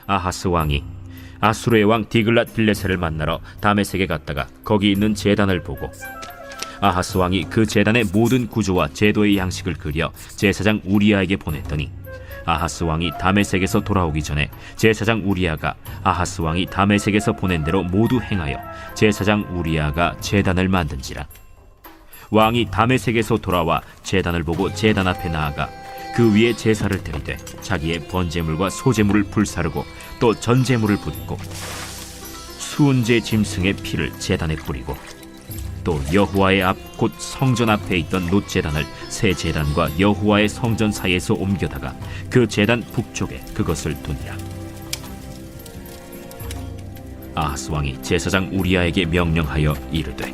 아하스 왕이 아수르의 왕 디글랏 빌레셀을 만나러 다메섹에 갔다가 거기 있는 제단을 보고 아하스 왕이 그 제단의 모든 구조와 제도의 양식을 그려 제사장 우리야에게 보냈더니 아하스 왕이 다메섹에서 돌아오기 전에 제사장 우리야가 아하스 왕이 다메섹에서 보낸 대로 모두 행하여 제사장 우리야가 제단을 만든지라. 왕이 다메섹에서 돌아와 제단을 보고 제단 앞에 나아가 그 위에 제사를 드리되 자기의 번제물과 소제물을 불사르고 또 전제물을 붓고 수은제 짐승의 피를 제단에 뿌리고 또 여호와의 앞 곧 성전 앞에 있던 놋제단을 새 제단과 여호와의 성전 사이에서 옮겨다가 그 제단 북쪽에 그것을 두니라. 아하스 왕이 제사장 우리야에게 명령하여 이르되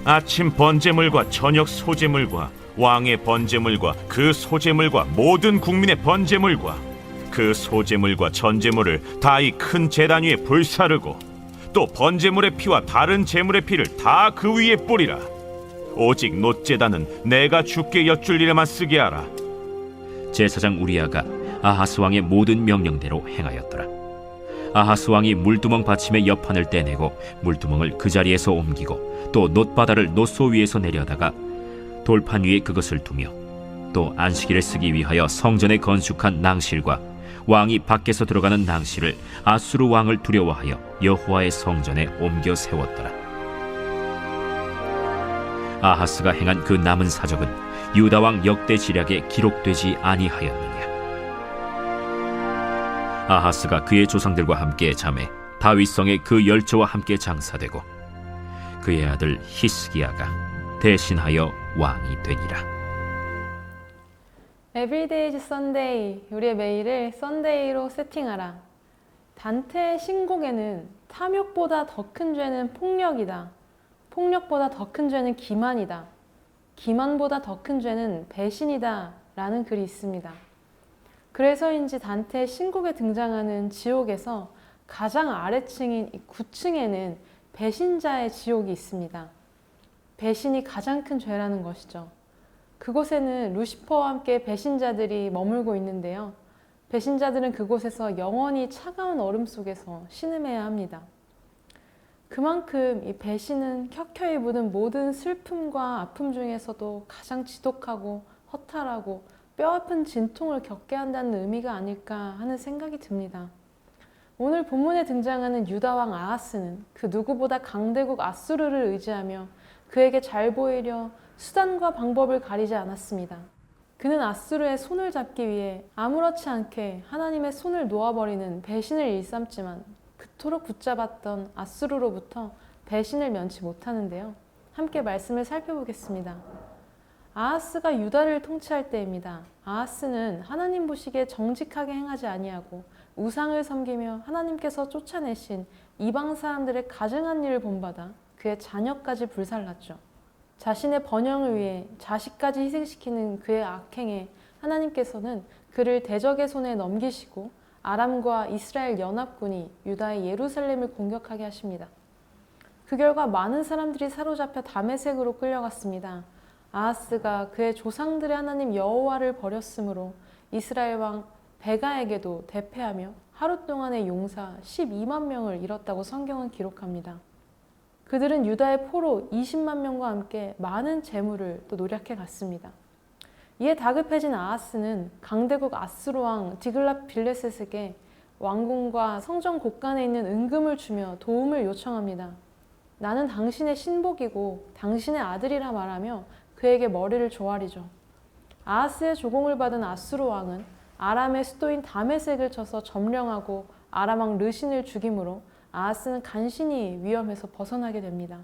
아침 번제물과 저녁 소제물과 왕의 번제물과 그 소제물과 모든 국민의 번제물과 그 소제물과 전제물을 다 이 큰 제단 위에 불사르고 또 번제물의 피와 다른 제물의 피를 다 그 위에 뿌리라. 오직 놋제단은 내가 주께 여쭐 일에만 쓰게 하라. 제사장 우리야가 아하스 왕의 모든 명령대로 행하였더라. 아하스 왕이 물두멍 받침의 옆판을 떼내고 물두멍을 그 자리에서 옮기고 또 놋바다를 놋소 위에서 내려다가 돌판 위에 그것을 두며 또 안식일에 쓰기 위하여 성전에 건축한 낭실과 왕이 밖에서 들어가는 낭실을 아수르 왕을 두려워하여 여호와의 성전에 옮겨 세웠더라. 아하스가 행한 그 남은 사적은 유다 왕 역대 지략에 기록되지 아니하였느냐. 아하스가 그의 조상들과 함께 잠에 다윗성에 그 열조와 함께 장사되고 그의 아들 히스기야가 대신하여 왕이 되니라. Everyday is Sunday. 우리의 매일을 썬데이로 세팅하라. 단테의 신곡에는 탐욕보다 더 큰 죄는 폭력이다. 폭력보다 더 큰 죄는 기만이다. 기만보다 더 큰 죄는 배신이다. 라는 글이 있습니다. 그래서인지 단테의 신곡에 등장하는 지옥에서 가장 아래층인 9층에는 배신자의 지옥이 있습니다. 배신이 가장 큰 죄라는 것이죠. 그곳에는 루시퍼와 함께 배신자들이 머물고 있는데요. 배신자들은 그곳에서 영원히 차가운 얼음 속에서 신음해야 합니다. 그만큼 이 배신은 켜켜이 묻은 모든 슬픔과 아픔 중에서도 가장 지독하고 허탈하고 뼈아픈 진통을 겪게 한다는 의미가 아닐까 하는 생각이 듭니다. 오늘 본문에 등장하는 유다왕 아하스는 그 누구보다 강대국 아수르를 의지하며 그에게 잘 보이려 수단과 방법을 가리지 않았습니다. 그는 아수르의 손을 잡기 위해 아무렇지 않게 하나님의 손을 놓아버리는 배신을 일삼지만 그토록 붙잡았던 아수르로부터 배신을 면치 못하는데요. 함께 말씀을 살펴보겠습니다. 아하스가 유다를 통치할 때입니다. 아하스는 하나님 보시기에 정직하게 행하지 아니하고 우상을 섬기며 하나님께서 쫓아내신 이방 사람들의 가증한 일을 본받아 그의 자녀까지 불살랐죠. 자신의 번영을 위해 자식까지 희생시키는 그의 악행에 하나님께서는 그를 대적의 손에 넘기시고 아람과 이스라엘 연합군이 유다의 예루살렘을 공격하게 하십니다. 그 결과 많은 사람들이 사로잡혀 다메섹으로 끌려갔습니다. 아하스가 그의 조상들의 하나님 여호와를 버렸으므로 이스라엘 왕 베가에게도 대패하며 하루 동안의 용사 12만 명을 잃었다고 성경은 기록합니다. 그들은 유다의 포로 20만 명과 함께 많은 재물을 또 노력해 갔습니다. 이에 다급해진 아하스는 강대국 아수르 왕 디글랏 빌레셋에게 왕궁과 성전 곳간에 있는 은금을 주며 도움을 요청합니다. 나는 당신의 신복이고 당신의 아들이라 말하며 그에게 머리를 조아리죠. 아하스의 조공을 받은 아수르 왕은 아람의 수도인 다메섹을 쳐서 점령하고 아람 왕 르신을 죽이므로 아하스는 간신히 위험에서 벗어나게 됩니다.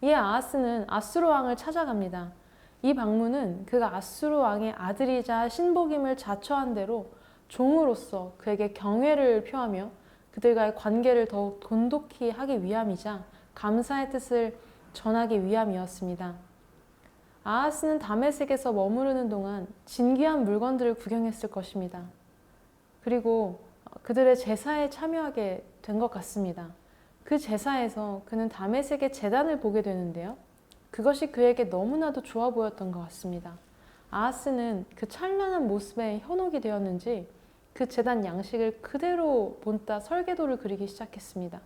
이에 아하스는 아수르 왕을 찾아갑니다. 이 방문은 그가 아수르 왕의 아들이자 신복임을 자처한 대로 종으로서 그에게 경외를 표하며 그들과의 관계를 더욱 돈독히 하기 위함이자 감사의 뜻을 전하기 위함이었습니다. 아하스는 다메섹에서 머무르는 동안 진귀한 물건들을 구경했을 것입니다. 그리고 그들의 제사에 참여하게 된 것 같습니다. 그 제사에서 그는 다메섹의 제단을 보게 되는데요. 그것이 그에게 너무나도 좋아 보였던 것 같습니다. 아하스는 그 찬란한 모습에 현혹이 되었는지 그 제단 양식을 그대로 본따 설계도를 그리기 시작했습니다.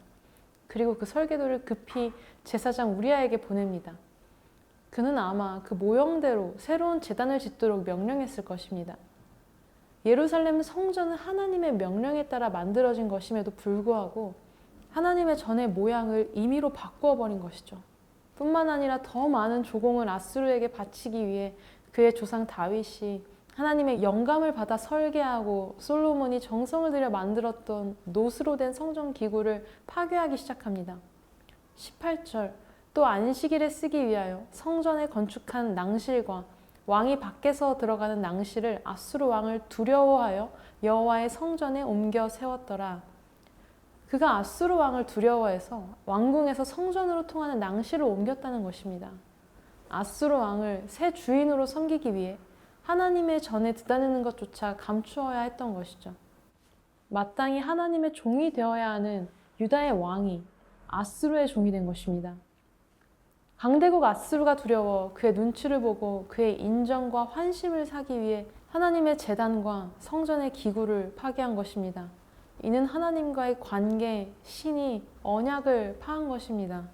그리고 그 설계도를 급히 제사장 우리아에게 보냅니다. 그는 아마 그 모형대로 새로운 제단을 짓도록 명령했을 것입니다. 예루살렘 성전은 하나님의 명령에 따라 만들어진 것임에도 불구하고 하나님의 전의 모양을 임의로 바꾸어 버린 것이죠. 뿐만 아니라 더 많은 조공을 아수르에게 바치기 위해 그의 조상 다윗이 하나님의 영감을 받아 설계하고 솔로몬이 정성을 들여 만들었던 노스로 된 성전 기구를 파괴하기 시작합니다. 18절, 또 안식일에 쓰기 위하여 성전에 건축한 낭실과 왕이 밖에서 들어가는 낭실을 아수르 왕을 두려워하여 여호와의 성전에 옮겨 세웠더라. 그가 아수르 왕을 두려워해서 왕궁에서 성전으로 통하는 낭실을 옮겼다는 것입니다. 아수르 왕을 새 주인으로 섬기기 위해 하나님의 전에 드다니는 것조차 감추어야 했던 것이죠. 마땅히 하나님의 종이 되어야 하는 유다의 왕이 아수르의 종이 된 것입니다. 강대국 아수르가 두려워 그의 눈치를 보고 그의 인정과 환심을 사기 위해 하나님의 제단과 성전의 기구를 파괴한 것입니다. 이는 하나님과의 관계, 신이 언약을 파한 것입니다.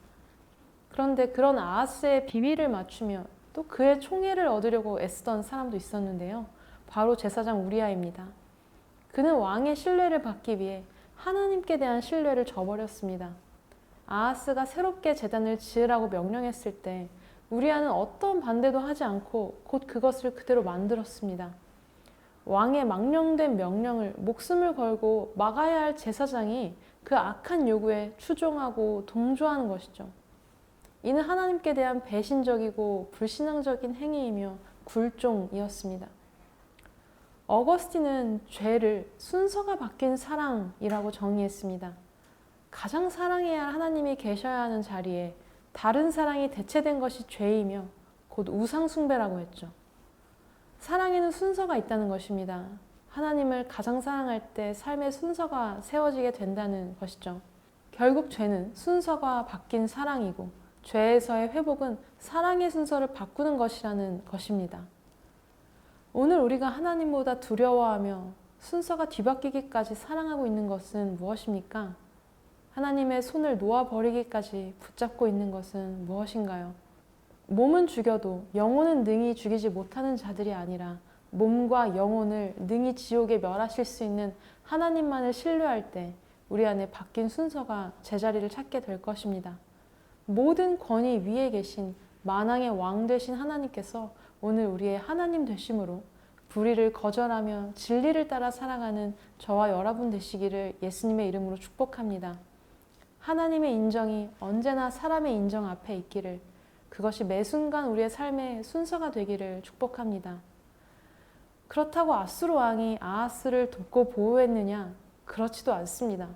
그런데 그런 아하스의 비위를 맞추며 또 그의 총애를 얻으려고 애쓰던 사람도 있었는데요. 바로 제사장 우리아입니다. 그는 왕의 신뢰를 받기 위해 하나님께 대한 신뢰를 저버렸습니다. 아하스가 새롭게 제단을 지으라고 명령했을 때 우리아는 어떤 반대도 하지 않고 곧 그것을 그대로 만들었습니다. 왕의 망령된 명령을 목숨을 걸고 막아야 할 제사장이 그 악한 요구에 추종하고 동조하는 것이죠. 이는 하나님께 대한 배신적이고 불신앙적인 행위이며 굴종이었습니다. 어거스틴은 죄를 순서가 바뀐 사랑이라고 정의했습니다. 가장 사랑해야 할 하나님이 계셔야 하는 자리에 다른 사랑이 대체된 것이 죄이며 곧 우상숭배라고 했죠. 사랑에는 순서가 있다는 것입니다. 하나님을 가장 사랑할 때 삶의 순서가 세워지게 된다는 것이죠. 결국 죄는 순서가 바뀐 사랑이고 죄에서의 회복은 사랑의 순서를 바꾸는 것이라는 것입니다. 오늘 우리가 하나님보다 두려워하며 순서가 뒤바뀌기까지 사랑하고 있는 것은 무엇입니까? 하나님의 손을 놓아버리기까지 붙잡고 있는 것은 무엇인가요? 몸은 죽여도 영혼은 능히 죽이지 못하는 자들이 아니라 몸과 영혼을 능히 지옥에 멸하실 수 있는 하나님만을 신뢰할 때 우리 안에 바뀐 순서가 제자리를 찾게 될 것입니다. 모든 권위 위에 계신 만왕의 왕 되신 하나님께서 오늘 우리의 하나님 되심으로 불의를 거절하며 진리를 따라 살아가는 저와 여러분 되시기를 예수님의 이름으로 축복합니다. 하나님의 인정이 언제나 사람의 인정 앞에 있기를, 그것이 매 순간 우리의 삶의 순서가 되기를 축복합니다. 그렇다고 아수르 왕이 아하스를 돕고 보호했느냐? 그렇지도 않습니다.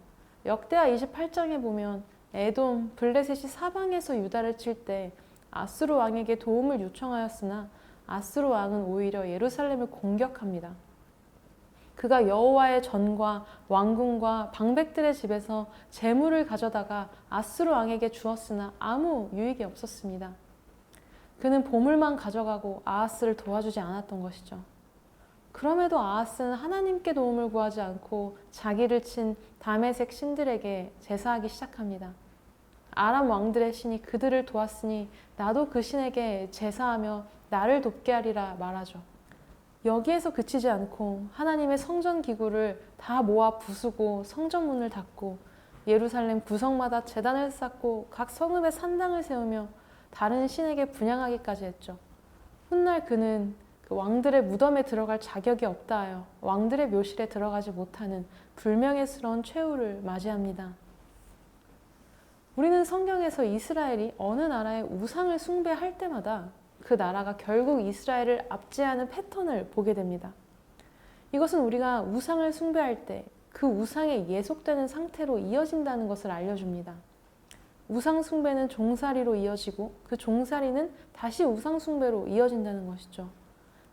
역대하 28장에 보면 에돔, 블레셋이 사방에서 유다를 칠 때 아수르 왕에게 도움을 요청하였으나 아수르 왕은 오히려 예루살렘을 공격합니다. 그가 여호와의 전과 왕궁과 방백들의 집에서 재물을 가져다가 아수르 왕에게 주었으나 아무 유익이 없었습니다. 그는 보물만 가져가고 아하스를 도와주지 않았던 것이죠. 그럼에도 아하스는 하나님께 도움을 구하지 않고 자기를 친 다메섹 신들에게 제사하기 시작합니다. 아람 왕들의 신이 그들을 도왔으니 나도 그 신에게 제사하며 나를 돕게 하리라 말하죠. 여기에서 그치지 않고 하나님의 성전 기구를 다 모아 부수고 성전문을 닫고 예루살렘 구석마다 제단을 쌓고 각 성읍에 산당을 세우며 다른 신에게 분향하기까지 했죠. 훗날 그는 그 왕들의 무덤에 들어갈 자격이 없다 하여 왕들의 묘실에 들어가지 못하는 불명예스러운 최후를 맞이합니다. 우리는 성경에서 이스라엘이 어느 나라의 우상을 숭배할 때마다 그 나라가 결국 이스라엘을 압제하는 패턴을 보게 됩니다. 이것은 우리가 우상을 숭배할 때 그 우상에 예속되는 상태로 이어진다는 것을 알려줍니다. 우상 숭배는 종살이로 이어지고 그 종살이는 다시 우상 숭배로 이어진다는 것이죠.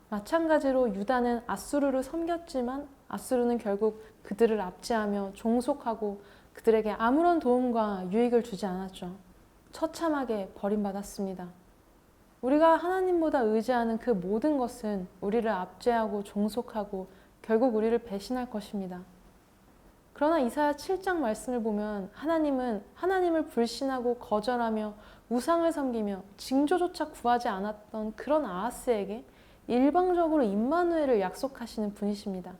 마찬가지로 유다는 아수르를 섬겼지만 아수르는 결국 그들을 압제하며 종속하고 그들에게 아무런 도움과 유익을 주지 않았죠. 처참하게 버림받았습니다. 우리가 하나님보다 의지하는 그 모든 것은 우리를 압제하고 종속하고 결국 우리를 배신할 것입니다. 그러나 이사야 7장 말씀을 보면 하나님은 하나님을 불신하고 거절하며 우상을 섬기며 징조조차 구하지 않았던 그런 아하스에게 일방적으로 임마누엘을 약속하시는 분이십니다.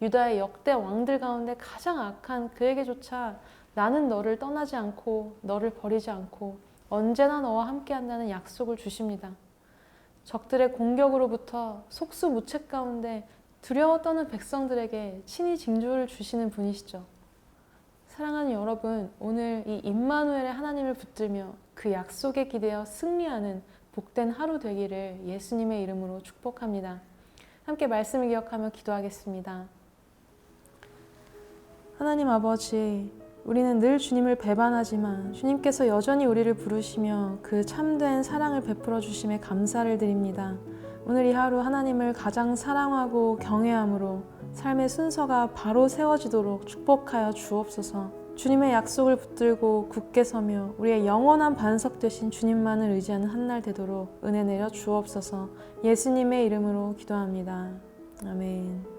유다의 역대 왕들 가운데 가장 악한 그에게조차 나는 너를 떠나지 않고 너를 버리지 않고 언제나 너와 함께한다는 약속을 주십니다. 적들의 공격으로부터 속수무책 가운데 두려워 떠는 백성들에게 친히 징조를 주시는 분이시죠. 사랑하는 여러분, 오늘 이 임마누엘의 하나님을 붙들며 그 약속에 기대어 승리하는 복된 하루 되기를 예수님의 이름으로 축복합니다. 함께 말씀을 기억하며 기도하겠습니다. 하나님 아버지, 우리는 늘 주님을 배반하지만 주님께서 여전히 우리를 부르시며 그 참된 사랑을 베풀어 주심에 감사를 드립니다. 오늘 이 하루 하나님을 가장 사랑하고 경외함으로 삶의 순서가 바로 세워지도록 축복하여 주옵소서. 주님의 약속을 붙들고 굳게 서며 우리의 영원한 반석 되신 주님만을 의지하는 한날 되도록 은혜 내려 주옵소서. 예수님의 이름으로 기도합니다. 아멘.